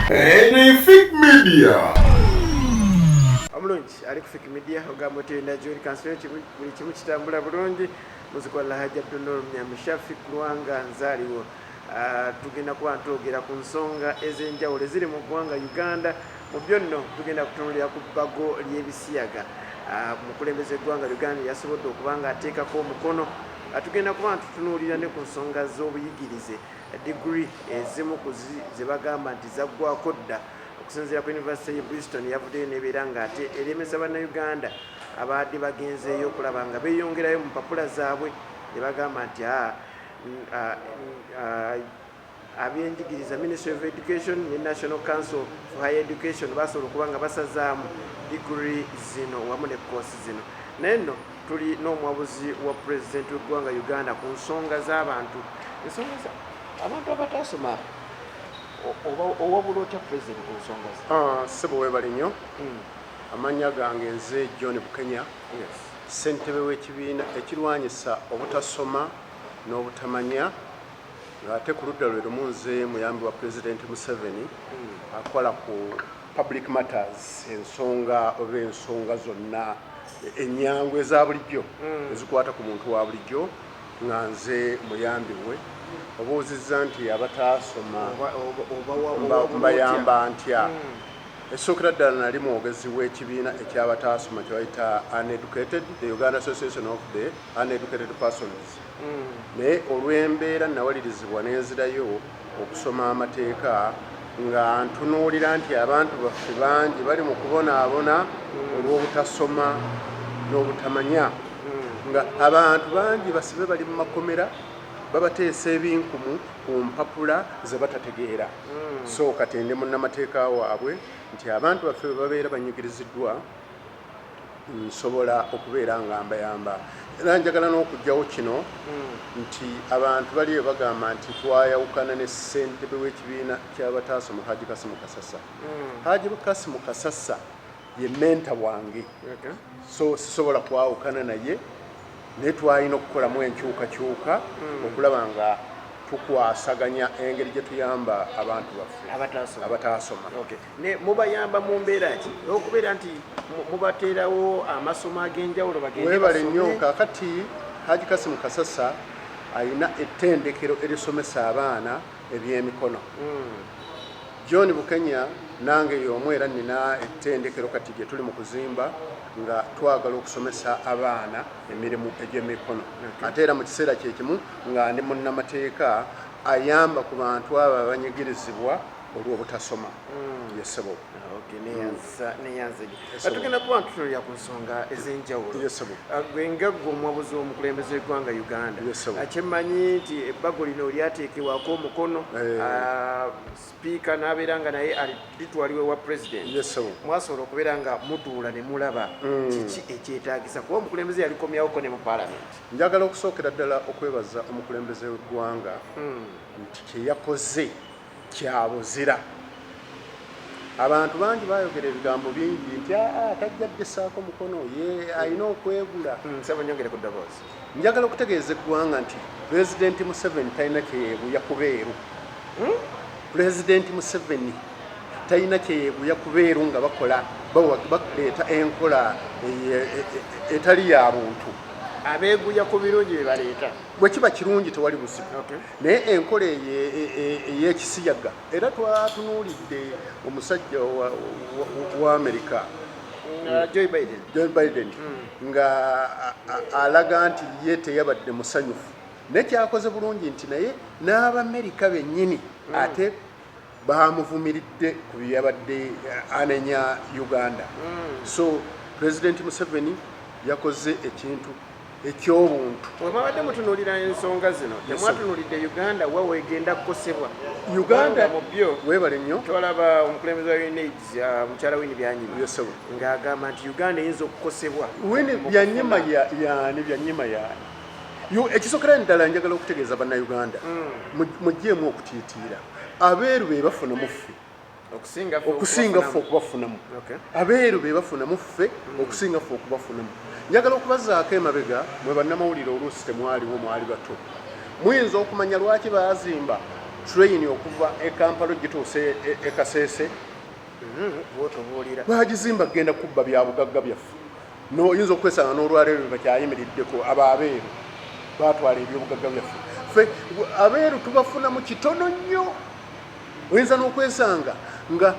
Fake media. Omulungi ali ku fake media ogamba tenda John Kansero buli kimu kitambula bulungi muzikola hajja tunolo mnyamishafi kulwanga nzaliwo tugenda kuba ntogera ku nsonga ez'enjawulo ziri mu ggwanga Uganda mu byonno tugenda kutunulira ku bbago ly'ebisiyaga mukulembeze eggwanga Uganda yasobodde okubanga ateekako omukono tugenda kuba tutunuulira ne ku nsonga z'obuyigirize degree ezimu ze bagamba nti zaggwako dda okusinziira ku University of Bristol yavuddeyo n'ebeera ng'ate eremesa bannayuganda abadde bagenzeeyo okulaba nga beeyongerayo mu mpapula zaabwe ne bagamba nti ab'enjigiriza Ministry of Education ne National Council for Higher Education basobola okuba nga basazaamu degree zino wamu ne koosi zino naye nno tuli n'omwabuzi wa President w'eggwanga Uganda ku nsonga z'abantu ensonga abantu abatasoma owabula otya President ku nsonga ze ssebo weebale nnyo amannya gange nze John Bukenya ssentebe w'ekibiina ekirwanyisa obutasoma n'obutamanya ng'ate ku ludda lwe lumu nze muyambi wa President Museveni akola ku public matters ensonga oba ensonga zonna ennyangu eza bulijjo ezikwata ku muntu wa bulijjo nga nze muyambi we obuuzizza nti abataasoma mbayamba ntya essookera ddala nali mwogezi w'ekibiina eky'abataasoma kye bayita uneducated the Uganda Association of the Uneducated Persons naye olw'embeera nawalirizibwa n'enzirayo okusoma amateeka nga ntunuulira nti abantu baffe bangi bali mu kubonaabona olw'obutasoma n'obutamanya nga abantu bangi basibe bali mu makomera babateesa ebinkumu ku mpapula ze batategeera so kati ndi munnamateeka waabwe nti abantu baffe bwe babeera banyigiriziddwa nsobola okubeera nga mbayamba era njagala n'okugyawo kino nti abantu bali bagamba nti twayawukana ne ssentebe w'ekibiina ky'abataasoma Haji Kasimu Kasasa Haji Kasimu Kasasa ye menta wange so sisobola kwawukana naye naye twalina okukolamu enkyukakyuka okulaba nga tukwasaganya engeri gye tuyamba abantu baffe abataasoma ne mubayamba mu mbeera ki okubeera nti mubateerawo amasomo ag'enjawulo weebale nnyo kaakati Haji Kasimu Kasasa alina ettendekero erisomesa abaana ebyemikono John Bukenya nange y'omu era nina ettendekero kati gye tuli mu kuzimba nga twagala okusomesa abaana emirimu egy'emikono ate era mu kiseera kyekimu nga ndi munnamateeka ayamba ku bantu abo abanyigirizibwa olw'obutasoma yesebo tugenda kuba ntutunulira ku nsonga ez'enjawulo gwe ngaggwe omwabuzi w'omukulembeze w'eggwanga Uganda kyemmanyi nti ebbago lino lyateekebwako omukono sipiika n'abeera nga naye litwalibwe wa President mwasobola okubeera nga mutuula ne mulaba kiki ekyetaagisa kuba omukulembeze yalikomyawoko ne mu Parliament. Njagala okusookera ddala okwebaza omukulembeze w'eggwanga nti kye yakoze kyabuzira. Abantu bangi bayogera ebigambo bingi nti tajja ddessaako mukono ye alina okwegula. Nyongere ku ddoboozi. Njagala okutegeeza eggwanga nti President Museveni talina kyeyeebuya kubeeru. President Museveni talina kyeyeebuya kubeeru nga bakola baleeta enkola etali ya buntu. Abeeguya ku birungi bye baleeta bwe kiba kirungi tewali buzibu naye enkola ey'ekisiyaga era twatunuulidde omusajja wa Amerika Joe Biden nga alaga nti ye teyabadde musanyufu naye kyakoze bulungi nti naye n'Abamerika bennyini ate bamuvumiridde ku byabadde anenya Uganda so President Museveni yakoze ekintu ekyobuntu. Mwabadde mutunuulira ensonga zino temwatunuulidde Uganda wa egenda kukosebwa Uganda mu byo weebale nnyo twalaba omukulembeze wa UNAIDS mukyala Winnie Byanyima ng'agamba nti Uganda eyinza okukosebwa. Winnie Byanyima yaani ekisookera ddala njagala okutegeeza bannayuganda muggyemu okutiitiira abeeru be bafunamu ffe okusinga ffe okubafunamu abeeru be bafunamu ffe okusinga ffe okubafunamu. Njagala okubazaako emabega mwe bannamawulire oluusi temwaliwo mwali bato muyinza okumanya lwaki baazimba train okuva e Kampala gituuse e Kasese bagizimba genda kubba bya bugagga byaffe noyinza okwesanga n'olwaleero bakyayimiriddeko abo abeeru batwala ebyobugagga byaffe ffe abeeru tubafuna mu kitono nnyo oyinza n'okwesanga nga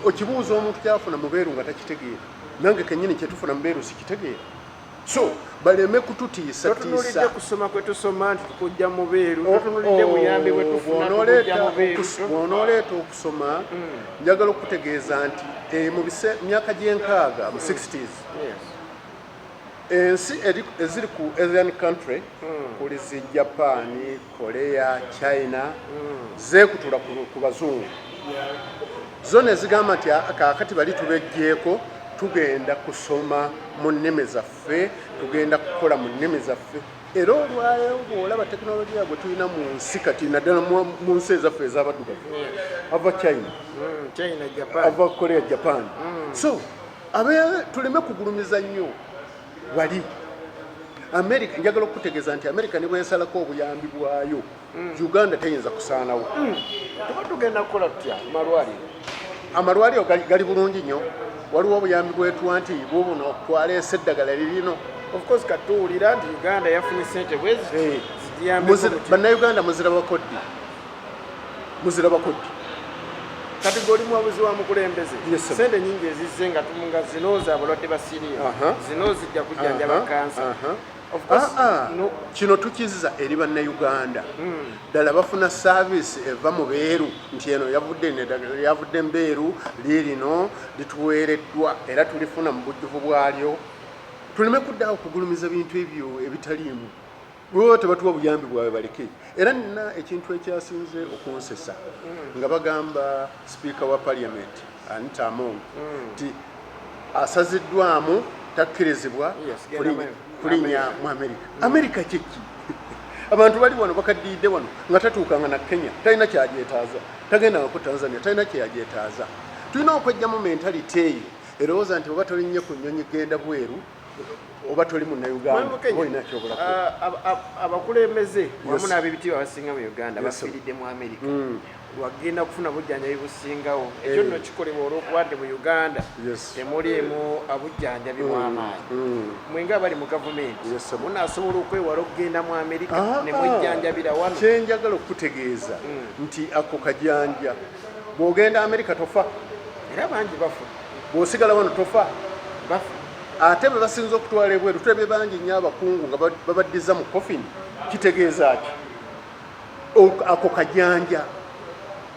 okibuuza omuntu kyafuna mubeeru nga takitegeera nange kenyini kyetufuna mubeeru sikitegeera so baleme kututiisa tiisa kusoma kwetusoma nti tukujja mubeeru tutunulidde buyambi bwetufuna tukujja mubeeru bw'onooleeta okusoma njagala okutegeeza nti mu myaka gy'enkaaga mu 60s ensi eziri ku Asian country kuli zi Japan, Korea, China zeekutula ku bazungu zone zigamba nti kaakati bali tubeggyeko tugenda kusoma mu nnimi zaffe tugenda kukola mu nnimi zaffe era olwayo bw'olaba tekinologiya gwe tulina mu nsi kati naddala mu nsi ezaffe ez'abaddugavu ava China ava Korea, Japan so tuleme kugulumiza nnyo bali America njagala okutegeeza nti America ne bwensalako obuyambi bwayo Uganda teyinza kusaanawo tuba tugenda kukola tutya amalwaliro gali bulungi nnyo waliwo obuyambi bwetuwa nti bubuno twaleese eddagala lirino of course katuwulira nti Uganda yafunye ssente bwezi bannayuganda muzira bakoddi kati goli mwabuzi wa mukulembeze ssente nyingi ezizze nga tumunga zino za balwadde ba Syria zino zijja kujjanjaba kansa of course kino tukizza eri bannayuganda ddala bafuna service eva mu beeru nti eno yavudde mbeeru liirino lituweereddwa era tulifuna mu bujjuvu bwalyo tuleme kuddawo okugulumiza bintu ebyo ebitaliimu bo tebatuwa buyambi bwawe baleke era nina ekintu ekyasinze okunsesa nga bagamba speaker wa parliament Anita Among nti asaziddwamu takkirizibwa kulinya mu America kiki abantu bali wano bakaddiidde wano nga tatuukanga na Kenya talina kyajeetaaza tagenda ku Tanzania talina kyajeetaaza tulina okwejjamu mentality eyo erowooza nti oba tolinnye ku nnyonyi genda bweru oba toli munnayuganda olina kyobulako abakulembeze wamu n'ab'ebitiibwa abasinga mu Uganda bafiiridde mu America wagenda kufuna bujjanjabi busingawo ekyo nno kikolebwa olw'okuba nti mu Uganda temuliemu abujjanjabi bw'amaanyi mwenga abali mu gavumenti munaasobola okwewala okugenda mu America ne mwejjanjabira wano kyenjagala okutegeeza nti ako kajanja bw'ogenda America tofa era bangi bafa bw'osigala wano tofa bafa ate bwe basinza okutwala ebweru tulabye bangi nnyo abakungu nga babaddiza mu coffin kitegeeza ki ako kajanja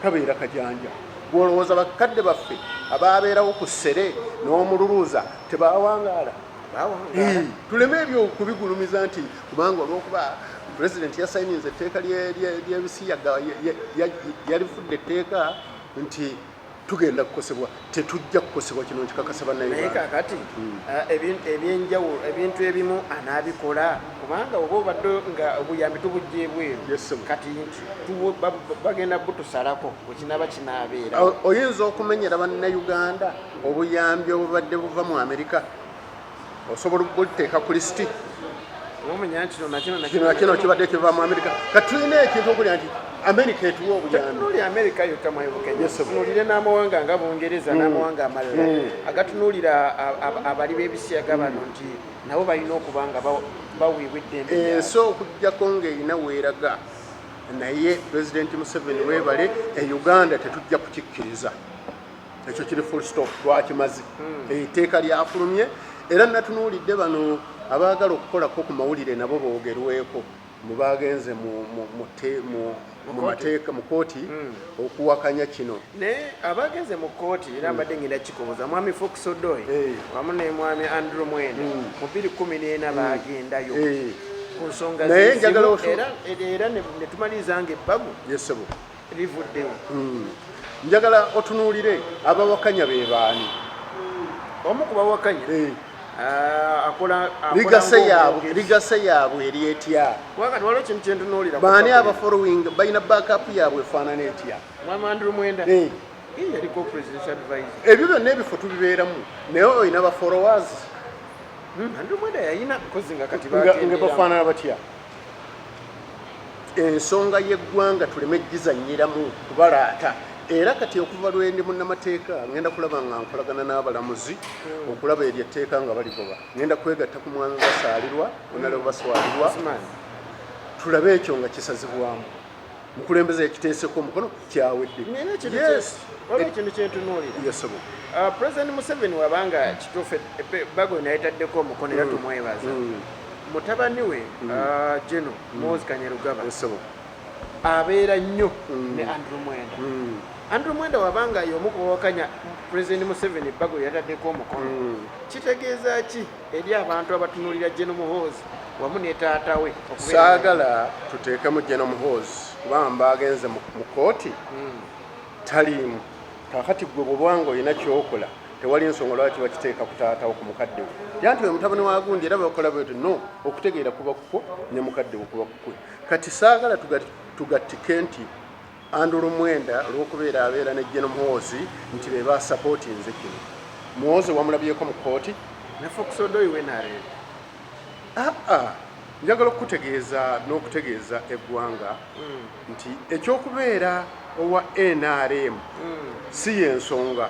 kabeera kajanja bw'olowooza bakadde baffe abaabeerawo ku ssere n'omululuuza tebawangaala tuleme ebyo kubigulumiza nti kubanga olw'okuba pulezidenti yasayiniza etteeka ly'ebisiyaga yalifudde etteeka nti tugenda kukosebwa tetujja kukosebwa kino nkikakasa bannayuganda naye kaakati ebyenjawulo ebintu ebimu anaabikola kubanga oba obadde nga obuyambi tubujja ebweru kati bagenda butusalako bwekinaaba kinaabeera oyinza okumenyera bannayuganda obuyambi obubadde buva mu Amerika osobola okubuteeka ku lisiti kino kibadde kiva mu Amerika kati tulina ekintu okulya nti America etuwa obuyambi tunuulira America yokka mwebukenya tunuulire n'amawanga nga Bungereza n'amawanga amalala agatunuulira abali b'ebisiyaga bano nti nabo balina okuba nga baweebwa eddembe so okujjako ng'erina weeraga naye President Museveni weebale Uganda tetujja kukikkiriza ekyo kiri full stop lwakimazi etteeka lyafulumye era natunuulidde bano abaagala okukolako ku mawulire nabo boogerweko mubagenze mu kooti okuwakanya kino naye abagenze mu kooti era mbadde ngenda kikoboza mwami Fox Odoy wamu ne mwami Andrew Mwenda mu 2014 bagendayo ku nsonga era ne tumaliriza nga ebbago livuddewo njagala otunuulire abawakanya be baani omu ku bawakanya ligase yaabwe eri etya wakati waliwo kintu kyentunuulira baani abafollowing balina backup yaabwe efaanana etya mwami Andrew Mwenda yaliko presidential advisor ebyo byonna ebifo tubibeeramu naye olina ba followers Andrew Mwenda yayina kozi nga kati nga bafaanana batya ensonga y'eggwanga tuleme gizanyiramu kubalaata era kati okuva lwendi munnamateeka ngenda kulaba nga nkolagana n'abalamuzi okulaba eryo etteeka nga baligoba ngenda kwegatta ku mwami basaalirwa onale baswalirwa tulabe ekyo nga kisazibwamu mukulembeze ekiteeseko omukono kyawedde. Ekintu kyentunuulira President Museveni wabanga kituufu Bago nayitaddeko omukono era tumwebaza mutabani we Geno Muhoozi Kanyarugaba abeera nnyo ne Andrew Mwenda. Andrew Mwenda wabanga y'omu kuwakanya President Museveni Bago yataddeko omukono kitegeeza ki eri abantu abatunuulira Geno Muhoozi wamu ne taata we? Saagala tuteekemu Geno Muhoozi kubanga agenze mu kooti taliimu kakati gwe bwobanga olina kyokola tewali ensonga lwaki bakiteeka ku taata wo ku mukadde we yanti we mutabani wa gundi era bakola bwetu no okutegeera kuba kukwo ne mukadde we kuba kukwe kati saagala tugattike nti Andrew Mwenda olw'okubeera abeera ne Geno Muhoozi nti be basapootinze kino Muhoozi wamulabyeko mu kooti ne Fox Odoi we nareera njagala okutegeeza n'okutegeeza eggwanga nti ekyokubeera owa NRM si yensonga.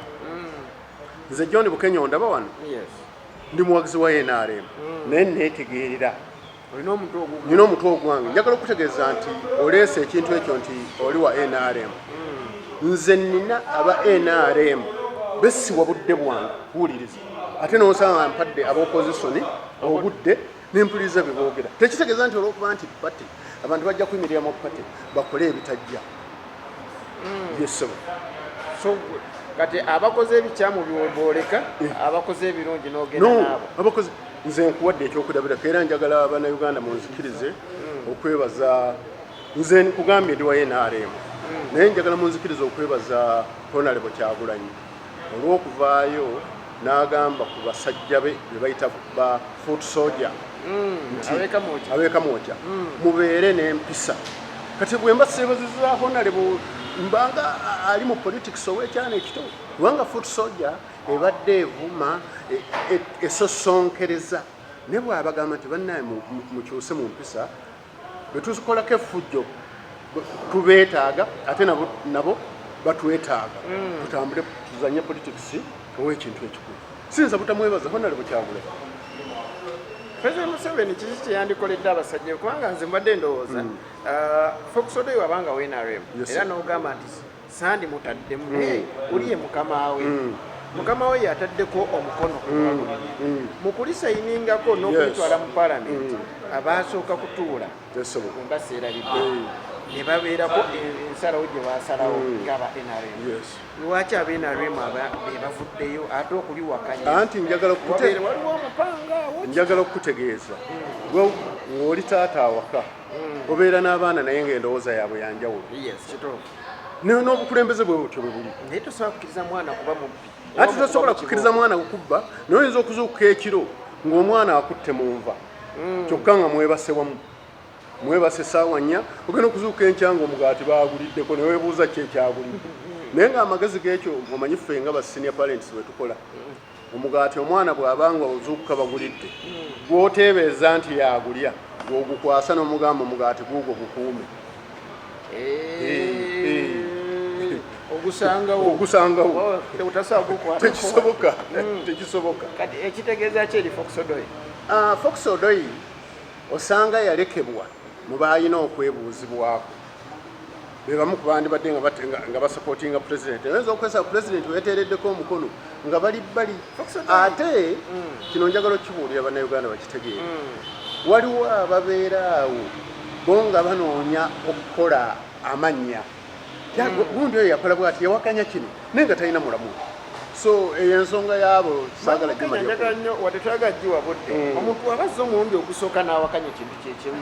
Nze John Bukenya ondaba wano ndi muwagizi wa NRM naye neetegeerera nina omutwe ogwange njagala okutegeeza nti oleese ekintu ekyo nti oli wa NRM. Nze nina aba NRM besiwa budde bwange kuwuliriza ate n'osanga mpadde ab'oppositioni obudde nempuliriza bye boogera tekitegeeza nti olw'okuba nti pate abantu bajja kuyimirira mu pate bakole ebitajja so kati abakoze ebikyamu biwoboleka abakoze ebirungi n'ogenda nabo abakoze nze nkuwadde ekyokulabirako era njagala Bannayuganda munzikirize okwebaza nze nkugambye ndi wa NRM naye njagala munzikirize okwebaza Honorable Kyagulanyi olw'okuvaayo n'agamba ku basajja be be bayita ba foot soldier abeeka mwoja mubeere n'empisa kati bwe mba seebaziza Honorable mbanga ali mu politics ow'ekyana ekito kubanga foot soldier ebadde evuma esosonkereza ne bw'abagamba nti bannaye mukyuse mu mpisa bwe tuzikolako effujjo tubeetaaga ate nabo batwetaaga tutambule tuzanye politics ow'ekintu ekikulu sinza butamwebaza Honorable Kyagulanyi. President Museveni kiki kyeyandikoledde abasajja kubanga nze mbadde ndowooza Fox Odoi wabanga wa NRM era n'ogamba nti sandi mutaddemu naye oli ye mukama we mukama we yataddeko omukono mu kulisayiningako n'okulitwala mu palamenti abaasooka kutuula mbaseerabidde ne babeerako ensalawo gye baasalawo ng'aba NRM. Lwaki aba NRM be bavuddeyo ate okuliwakanya anti waliwo omupanga njagala okukutegeeza ng'oli taata awaka obeera n'abaana naye ng'endowooza yaabwe yanjawulo n'obukulembeze bwe butyo bwe buli naye tosobola kukkiriza mwana kuba mubbi anti tosobola kukkiriza mwana kukubba naye oyinza okuzuukuka ekiro ng'omwana akutte mu nva kyokka nga mwebase wamu mwebase essaawa 4 ogenda okuzuuka enkya ng'omugaati baaguliddeko ne weebuuza ki ekyagulidde naye ng'amagezi g'ekyo omanyi ffe nga ba senior parents bwe tukola omugaati omwana bw'abanga ozuukuka bagulidde gw'oteebeeza nti yagulya gw'ogukwasa n'omugamba omugaati guugwo gukuume ogusangawo tekisoboka. Kati ekitegeeza ki eri Fox Odoi? Fox Odoi osanga yalekebwa mu balina okwebuuzibwako be bamu ku bandi badde nga basupportinga president oyinza okwesaba president weeteereddeko omukono nga bali ate kino njagala okukibuulira Bannayuganda bakitegeere waliwo ababeera awo bo nga banoonya okukola amannya gundi oyo yakola bw'ati yawakanya kino naye nga talina mulamu so eyo ensonga yaabo saagala gimanyaga nnyo wadde twagajjiwa budde omuntu abazza omulundi ogusooka n'awakanya ekintu kyekimu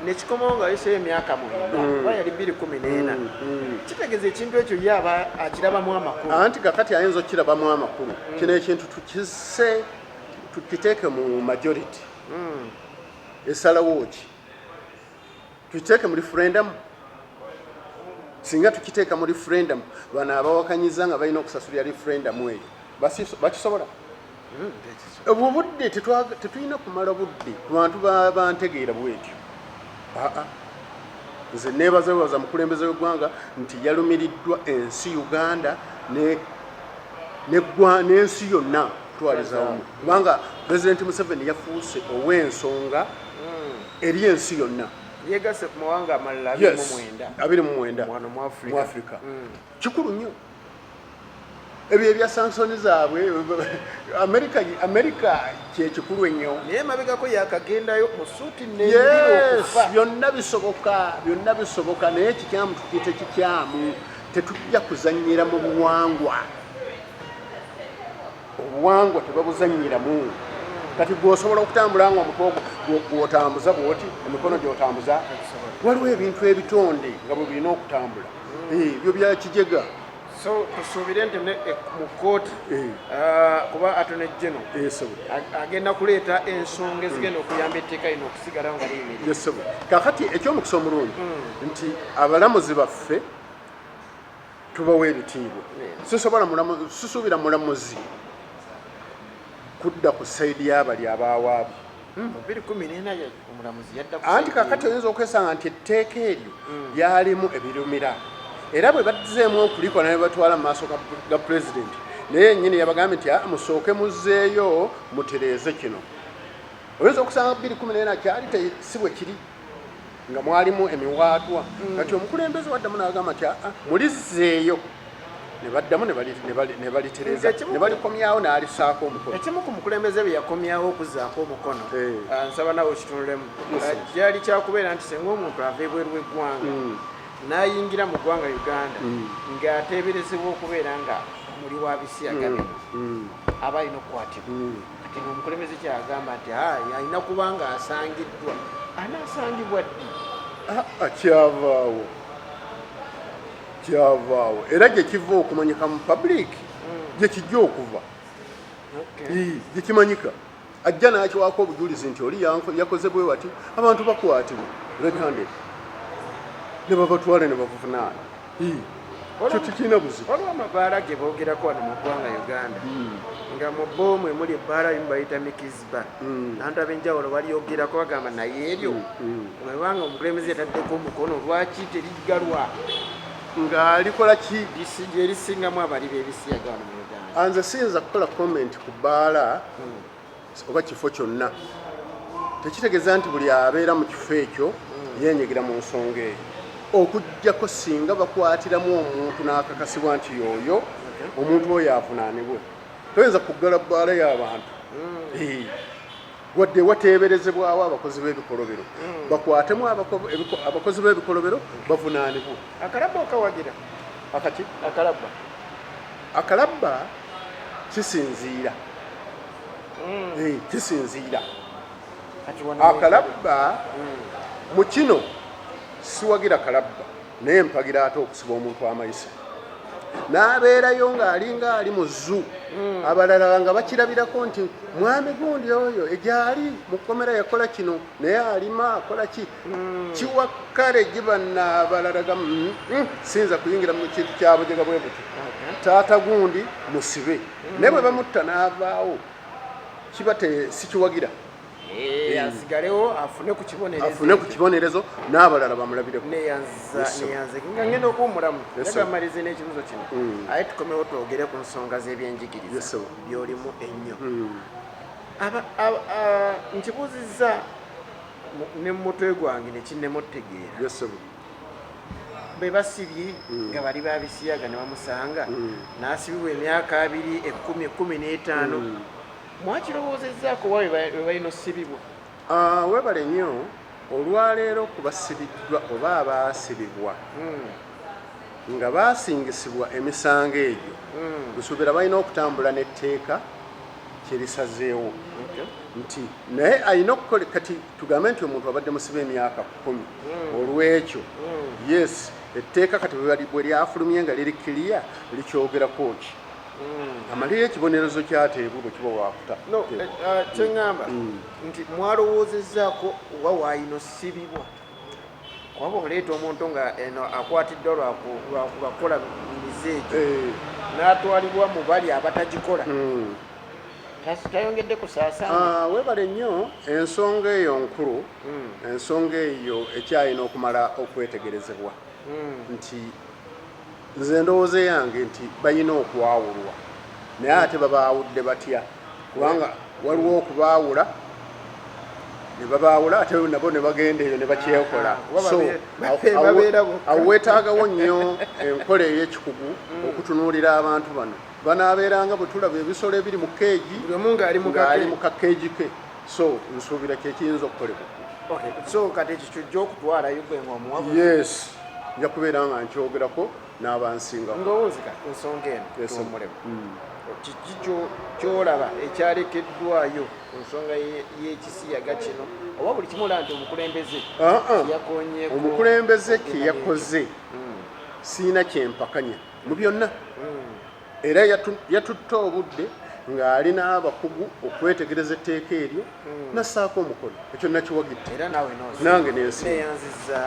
nekikomawo nga yeseyo emyaka 9 oba yali 2014 kitegeeza ekintu ekyo ye aba akirabamu amakulu anti kakati ayinza okukirabamu amakulu kino ekintu tukiteeke mu majority esalawo ki tukiteeke mu referendum singa tukiteeka mu referendum bano abawakanyiza nga balina okusasulira referendum eyo bakisobola obwo budde tetulina kumala budde ku bantu bantegeera bwetyo nze neebaza mukulembeze w'eggwanga nti yalumiriddwa ensi Uganda n'ensi yonna kutwaliza wamu kubanga President Museveni yafuuse ow'ensonga eri ensi yonna. Yeegase ku mawanga amalala 29 mu Africa. Kikulu nnyo ebyo ebya sansoni zaabwe America kyekikulu ennyo naye mabegako yakagendayo mu suuti n'embiro okufa. byonna bisoboka naye kikyamu tukiyite kikyamu tetujja kuzannyira mu obuwangwa tebabuzannyiramu. Kati gwosobola okutambula nga omutwe gwotambuza bwoti emikono gyotambuza waliwo ebintu ebitonde nga bwe birina okutambula ebyo bya kijega. So tusuubire nti mu kooti kuba Attorney General agenda kuleeta ensonga ezigenda okuyamba etteeka lino okusigala nga liyimiridde. Kaakati eky'omukisa omulungi nti abalamuzi baffe tubawa ebitiibwa. Sisuubira mulamuzi kudda ku sayidi y'abali abawaabi. Anti kaakati oyinza okwesanga nti etteeka eryo lyalimu ebirumira era bwe bazzeemu okulikola ne batwala mu maaso ga President naye nnyini yabagambye nti musooke muzzeeyo mutereeze kino. Oyinza okusanga 2014 kyali si bwe kiri nga mwalimu emiwaatwa kati omukulembeze waddamu n'agamba nti mulizzeeyo ne baddamu ne balitereza ne balikomyawo n'alisaako omukono. Ekimu ku mukulembeze bye yakomyawo okuzzaako omukono nsaba nawe okitunulemu gyali kyakubeera nti singa omuntu ava ebweru w'eggwanga n'ayingira mu ggwanga Uganda ng'ateeberezebwa okubeera nga muli wa Bisiyaga aba alina okukwatibwa. Kati ng'omukulembeze kyagamba nti alina kuba nga asangiddwa anaasangibwa ddi? Kyavaawo era gye kiva okumanyika mu public gye kijja okuva gye kimanyika ajja n'akiwaako obujulizi nti oli yakoze bwe wati abantu bakwatibwa red-handed ne babatwale ne bavunaana. Kyo tekirina buzibu. Waliwo amabaala ge boogerako wano mu ggwanga Uganda nga mu boomwe muli ebbaala limu bayita Mikizba abantu ab'enjawulo balyogerako bagamba naye eryo webanga omukulembeze yataddeko omukono lwaki terijgalwa ng'alikola ki gye lisingamu abali b'Ebisiyaga wano mu Uganda. Nze siyinza kukola comment ku bbaala oba kifo kyonna tekitegeeza nti buli abeera mu kifo ekyo yeenyigira mu nsonga eyo okuggyako singa bakwatiramu omuntu n'akakasibwa nti y'oyo omuntu oyo avunaanibwe. Toyinza kuggala bbaala y'abantu wadde wateeberezebwawo abakozi b'ebikolobero bakwatemu abakozi b'ebikolobero bavunaanibwe. Akalabba okawagira akati akalabba kisinziira akalabba mu kino siwagira kalabba naye mpagira ate okusiba omuntu amayisa n'abeerayo ng'alinga ali mu zoo abalala nga bakirabirako nti mwami gundi oyo egyali mu kkomera yakola kino naye alima akola ki kiwakkale gibanna abalalaga sinza kuyingira mu kintu kyabujega bwe buti taata gundi musibe naye bwe bamutta n'avaawo kiba sikiwagira asigalewo afune ku kibonerezo n'abalala bamulabireko. Neyanze nga ngenda okuwumulamu yagamalize n'ekibuzo kino aye tukomewo twogere ku nsonga z'ebyenjigiriza byolimu ennyo. Nkibuuzizza ne mu mutwe gwange nekinnemu otegeera be basibye nga bali ba Bisiyaga ne bamusanga n'asibibwa emyaka 2, 10, 15 mwakirowoozezaako wa we balina osibibwa? Webale nnyo olwaleero ku basibiddwa oba abaasibibwa nga baasingisibwa emisango egyo nsuubira balina okutambula n'etteeka kyerisazeewo nti naye alina okukola kati tugambe nti omuntu abadde musiba emyaka 10 olw'ekyo yes etteeka kati bwe lyafulumye nga liri kiriya likyogerako ki amalire ekibonerezo kyateebwa bwe kiba waakuta. Kyeŋŋamba nti mwalowoozezaako oba waayina osibibwa kuba oleeta omuntu nga eno akwatiddwa lwakubakola mize egyo n'atwalibwa mu bali abatagikola tayongedde kusaasaanya. Weebale nnyo, ensonga eyo nkulu, ensonga eyo ekyalina okumala okwetegerezebwa nti nze ndowooza yange nti balina okwawulwa naye ate babaawudde batya kubanga waliwo okubaawula ne babaawula ate nabo ne bagenda eyo ne bakyekola. So awo weetaagawo nnyo enkola ey'ekikugu okutunuulira abantu bano. Banaabeeranga bwe tulaba ebisolo ebiri mu keegi ng'ali mu kakeegi ke. So nsuubira kyekiyinza okukolebwa. So kati ekyo kijja okutwalayo gwe ng'omuwabu? Yes, nja kubeera nga nkyogerako n'abansingawo. Ndowooza ku nsonga eno y'omulema kiki ky'olaba ekyalekeddwayo ku nsonga y'ekisiyaga kino oba buli kimu olaba nti omukulembeze yakonyeeko? Omukulembeze kye yakoze siina kyempakanya mu byonna, era yatutte obudde ng'ali n'abakugu okwetegereza etteeka eryo nassaako omukono. Ekyo nakiwagidde era naawe nange nensi neyanziza